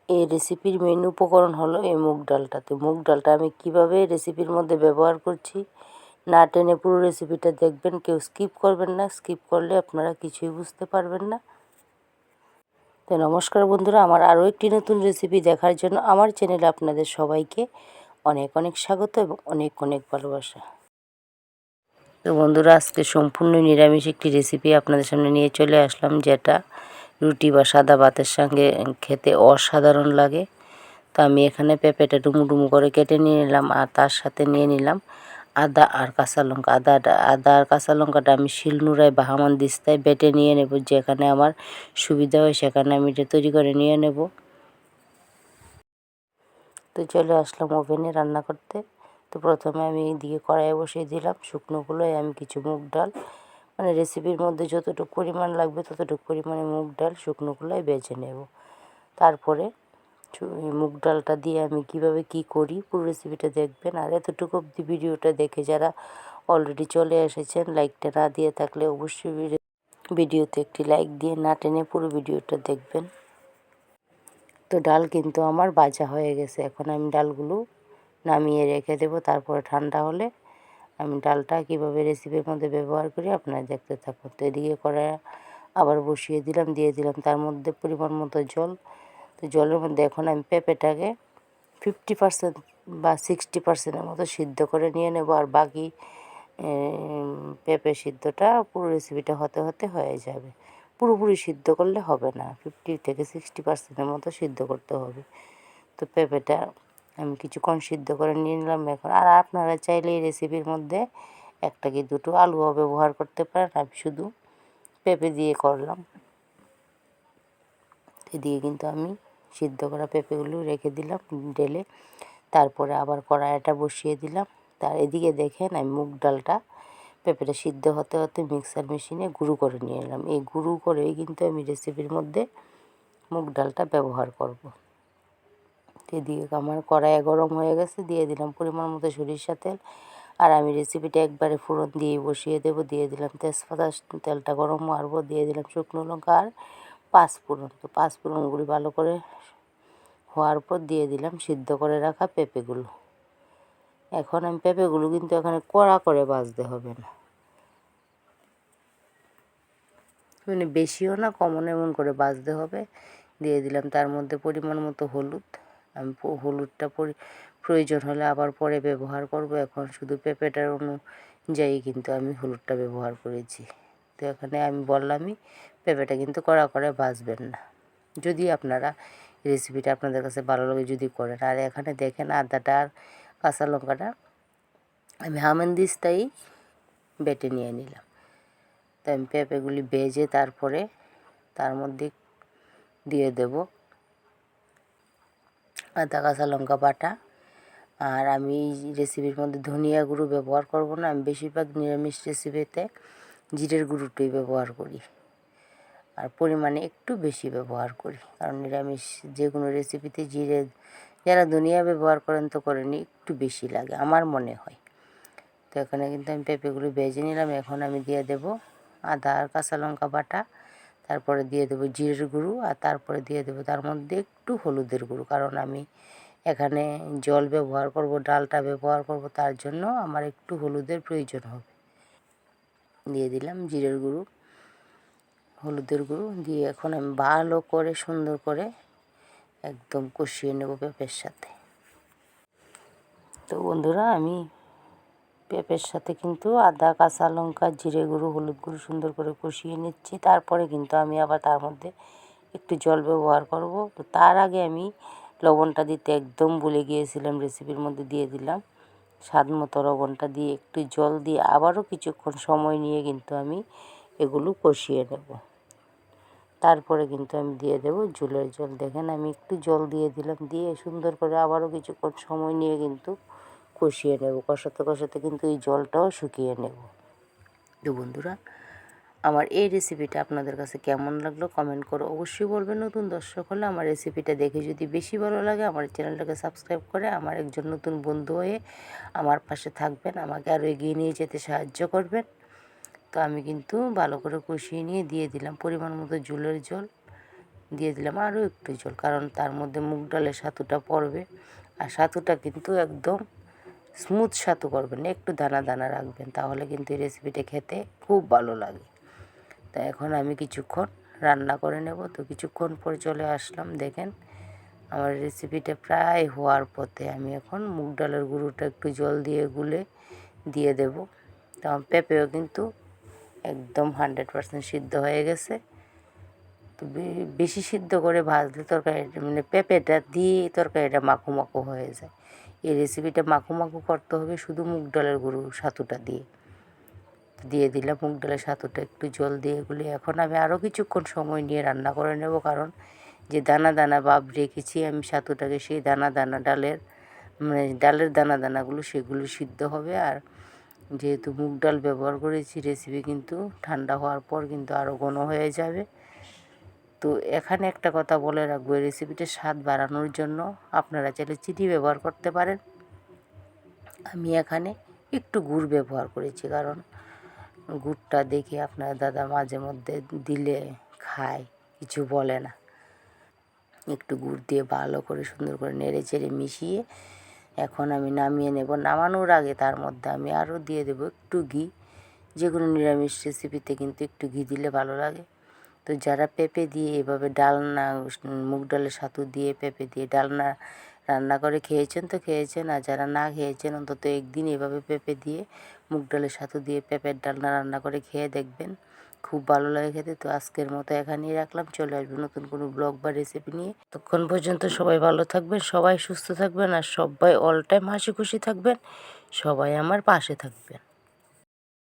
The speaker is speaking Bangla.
এই রেসিপির মেন উপকরণ হলো এই মুগ ডালটা। তো মুগ ডালটা আমি কিভাবে রেসিপির মধ্যে ব্যবহার করছি না টেনে পুরো রেসিপিটা দেখবেন, কেউ স্কিপ করবেন না। স্কিপ করলে আপনারা কিছুই বুঝতে পারবেন না। তো নমস্কার বন্ধুরা, আমার আরও একটি নতুন রেসিপি দেখার জন্য আমার চ্যানেলে আপনাদের সবাইকে অনেক অনেক স্বাগত এবং অনেক অনেক ভালোবাসা। তো বন্ধুরা, আজকে সম্পূর্ণ নিরামিষ একটি রেসিপি আপনাদের সামনে নিয়ে চলে আসলাম, যেটা রুটি বা সাদা ভাতের সঙ্গে খেতে অসাধারণ লাগে। তো আমি এখানে পেঁপেটা ডুমু ডুমু করে কেটে নিয়ে নিলাম, আর তার সাথে নিয়ে নিলাম আদা আর কাঁচা লঙ্কা। আদা আর কাঁচা লঙ্কাটা আমি শিলনোড়ায় বা হামানদিস্তায় বেটে নিয়ে নেব। যেখানে আমার সুবিধা হয় সেখানে আমি এটা তৈরি করে নিয়ে নেব। তো চলে আসলাম ওভেনে রান্না করতে। তো প্রথমে আমি এইদিকে কড়াইয়ে বসিয়ে দিলাম শুকনোগুলোয় আমি কিছু মুগ ডাল, মানে রেসিপির মধ্যে যতটুকু পরিমাণ লাগবে ততটুকু পরিমাণে মুগ ডাল শুকনোগুলোয় বেছে নেব। তারপরে এই মুগ ডালটা দিয়ে আমি কিভাবে কি করি পুরো রেসিপিটা দেখবেন। আর এতটুকু অবধি ভিডিওটা দেখে যারা অলরেডি চলে এসেছেন, লাইকটা না দিয়ে থাকলে অবশ্যই ভিডিওতে একটি লাইক দিয়ে না টেনে পুরো ভিডিওটা দেখবেন। তো ডাল কিন্তু আমার ভাজা হয়ে গেছে। এখন আমি ডালগুলো নামিয়ে রেখে দেবো। তারপরে ঠান্ডা হলে আমি ডালটা কীভাবে রেসিপির মধ্যে ব্যবহার করি আপনারা দেখতে থাকুন। তো এদিকে কড়াই আবার বসিয়ে দিলাম, দিয়ে দিলাম তার মধ্যে পরিমাণ মতো জল। তো জলের মধ্যে এখন আমি পেঁপেটাকে 50% বা 60%-এর মতো সিদ্ধ করে নিয়ে নেব। আর বাকি পেঁপে সিদ্ধটা পুরো রেসিপিটা হতে হতে হয়ে যাবে। পুরোপুরি সিদ্ধ করলে হবে না, 50 থেকে 60%-এর মতো সিদ্ধ করতে হবে। তো পেঁপেটা আমি কিছুক্ষণ সিদ্ধ করে নিয়ে নিলাম এখন। আর আপনারা চাইলে এই রেসিপির মধ্যে একটা কি দুটো আলুও ব্যবহার করতে পারেন। আমি শুধু পেঁপে দিয়ে করলাম। এদিকে কিন্তু আমি সিদ্ধ করা পেঁপেগুলো রেখে দিলাম ঢেলে। তারপরে আবার কড়াইটা বসিয়ে দিলাম। তার এদিকে দেখেন আমি মুগ ডালটা পেঁপেটা সিদ্ধ হতে হতে মিক্সার মেশিনে গুঁড়ো করে নিয়ে এলাম। এই গুঁড়ো করেই কিন্তু আমি রেসিপির মধ্যে মুগ ডালটা ব্যবহার করব। এদিকে আমার কড়াইয়ে গরম হয়ে গেছে, দিয়ে দিলাম পরিমাণ মতো সরিষা তেল। আর আমি রেসিপিটা একবারে ফোড়ন দিয়েই বসিয়ে দেবো। দিয়ে দিলাম তেজপাতা, তেলটা গরম মারবো, দিয়ে দিলাম শুকনো লঙ্কা আর পাঁচফোড়ন। তো পাঁচফোড়নগুলি ভালো করে হওয়ার পর দিয়ে দিলাম সিদ্ধ করে রাখা পেঁপেগুলো। এখন আমি পেঁপেগুলো কিন্তু এখানে কড়া করে ভাজতে হবে না, মানে বেশিও না কমও না, এমন করে ভাজতে হবে। দিয়ে দিলাম তার মধ্যে পরিমাণ মতো হলুদ। আমি হলুদটা প্রয়োজন হলে আবার পরে ব্যবহার করব। এখন শুধু পেঁপেটার অনুযায়ী কিন্তু আমি হলুদটা ব্যবহার করেছি। তো এখানে আমি বললামই পেঁপেটা কিন্তু কড়া করে ভাজবেন না, যদি আপনারা রেসিপিটা আপনাদের কাছে ভালো লাগে যদি করেন। আর এখানে দেখেন আদাটা আর কাঁচা লঙ্কাটা আমি হামানদিস্তায় বেটে নিয়ে নিলাম। তো আমি পেঁপেগুলি ভেজে তারপরে তার মধ্যে দিয়ে দেব আদা কাঁচা লঙ্কা বাটা। আর আমি এই রেসিপির মধ্যে ধনিয়া গুঁড়ো ব্যবহার করব না, আমি বেশিরভাগ নিরামিষ রেসিপিতে জিরের গুঁড়োটাই ব্যবহার করি, আর পরিমাণে একটু বেশি ব্যবহার করি। কারণ নিরামিষ যে কোনো রেসিপিতে জিরে, যারা ধনিয়া ব্যবহার করেন তো করেনি, একটু বেশি লাগে আমার মনে হয়। তো এখানে কিন্তু আমি পেঁপেগুলো ভেজে নিলাম। এখন আমি দিয়ে দেব আদা আর কাঁচা লঙ্কা বাটা, তারপরে দিয়ে দেবো জিরের গুঁড়ো, আর তারপরে দিয়ে দেবো তার মধ্যে একটু হলুদের গুঁড়ো। কারণ আমি এখানে জল ব্যবহার করব, ডালটা ব্যবহার করব, তার জন্য আমার একটু হলুদের প্রয়োজন হবে। দিয়ে দিলাম জিরের গুঁড়ো, হলুদের গুঁড়ো দিয়ে এখন আমি ভালো করে সুন্দর করে একদম কষিয়ে নেব পেঁপের সাথে। তো বন্ধুরা, আমি পেঁপের সাথে কিন্তু আদা কাঁচা লঙ্কা জিরে গুঁড়ো হলুদ গুঁড়ো সুন্দর করে কষিয়ে নিচ্ছি। তারপরে কিন্তু আমি আবার তার মধ্যে একটু জল ব্যবহার করব। তো তার আগে আমি লবণটা দিতে একদম ভুলে গিয়েছিলাম, রেসিপির মধ্যে দিয়ে দিলাম স্বাদ মতো লবণটা দিয়ে একটু জল দিয়ে আবারও কিছুক্ষণ সময় নিয়ে কিন্তু আমি এগুলো কষিয়ে নেব। তারপরে কিন্তু আমি দিয়ে দেব ঝোলের জল। দেখেন আমি একটু জল দিয়ে দিলাম, দিয়ে সুন্দর করে আবারও কিছুক্ষণ সময় নিয়ে কিন্তু কষিয়ে নেব। কষাতে কষাতে কিন্তু এই জলটাও শুকিয়ে নেব। তো বন্ধুরা, আমার এই রেসিপিটা আপনাদের কাছে কেমন লাগলো কমেন্ট করে অবশ্যই বলবেন। নতুন দর্শক হলে আমার রেসিপিটা দেখে যদি বেশি ভালো লাগে আমার চ্যানেলটাকে সাবস্ক্রাইব করে আমার একজন নতুন বন্ধু হয়ে আমার পাশে থাকবেন, আমাকে আরও এগিয়ে নিয়ে যেতে সাহায্য করবেন। তো আমি কিন্তু ভালো করে কষিয়ে নিয়ে দিয়ে দিলাম পরিমাণ মতো ঝোলের জল। দিয়ে দিলাম আরও একটু ঝোল, কারণ তার মধ্যে মুগ ডালের ছাতুটা পড়বে। আর ছাতুটা কিন্তু একদম স্মুথ ছাতু করবেন না, একটু দানা দানা রাখবেন, তাহলে কিন্তু এই রেসিপিটা খেতে খুব ভালো লাগে। তা এখন আমি কিছুক্ষণ রান্না করে নেব। তো কিছুক্ষণ পরে চলে আসলাম, দেখেন আমার রেসিপিটা প্রায় হওয়ার পথে। আমি এখন মুগ ডালের গুঁড়োটা একটু জল দিয়ে গুলে দিয়ে দেব। তো পেঁপেও কিন্তু একদম 100% সিদ্ধ হয়ে গেছে। তো বেশি সিদ্ধ করে ভাজলে তরকারিটা মানে পেঁপেটা দিয়ে তরকারিটা মাখো মাখো হয়ে যায়। এই রেসিপিটা মাখো মাখো করতে হবে শুধু মুগ ডালের গুঁড়ো ছাতুটা দিয়ে দিলাম মুগ ডালের ছাতুটা একটু জল দিয়ে গুলে। এখন আমি আরও কিছুক্ষণ সময় নিয়ে রান্না করে নেব, কারণ যে দানা দানা ভাব রেখেছি আমি ছাতুটাকে, সেই দানা দানা ডালের দানা দানাগুলো সেগুলো সিদ্ধ হবে। আর যেহেতু মুগ ডাল ব্যবহার করেছি, রেসিপি কিন্তু ঠান্ডা হওয়ার পর কিন্তু আরও ঘন হয়ে যাবে। তো এখানে একটা কথা বলে রাখবো, এই রেসিপিটার স্বাদ বাড়ানোর জন্য আপনারা চাইলে চিনি ব্যবহার করতে পারেন। আমি এখানে একটু গুড় ব্যবহার করেছি, কারণ গুড়টা দেখে আপনার দাদা মাঝে মধ্যে দিলে খায়, কিছু বলে না। একটু গুড় দিয়ে ভালো করে সুন্দর করে নেড়ে চেড়ে মিশিয়ে এখন আমি নামিয়ে নেব। নামানোর আগে তার মধ্যে আমি আরও দিয়ে দেবো একটু ঘি। যে কোনো নিরামিষ রেসিপিতে কিন্তু একটু ঘি দিলে ভালো লাগে। তো যারা পেঁপে দিয়ে এভাবে ডালনা, মুগ ডালের ছাতু দিয়ে পেঁপে দিয়ে ডালনা রান্না করে খেয়েছেন তো খেয়েছেন, আর যারা না খেয়েছেন অন্তত একদিন এভাবে পেঁপে দিয়ে মুগ ডালের ছাতু দিয়ে পেঁপের ডালনা রান্না করে খেয়ে দেখবেন, খুব ভালো লাগে খেতে। তো আজকের মতো এখানেই রাখলাম, চলে আসবো নতুন কোনো ব্লগ বা রেসিপি নিয়ে। ততক্ষণ পর্যন্ত সবাই ভালো থাকবেন, সবাই সুস্থ থাকবেন, আর সবাই অল টাইম হাসি খুশি থাকবেন, সবাই আমার পাশে থাকবেন।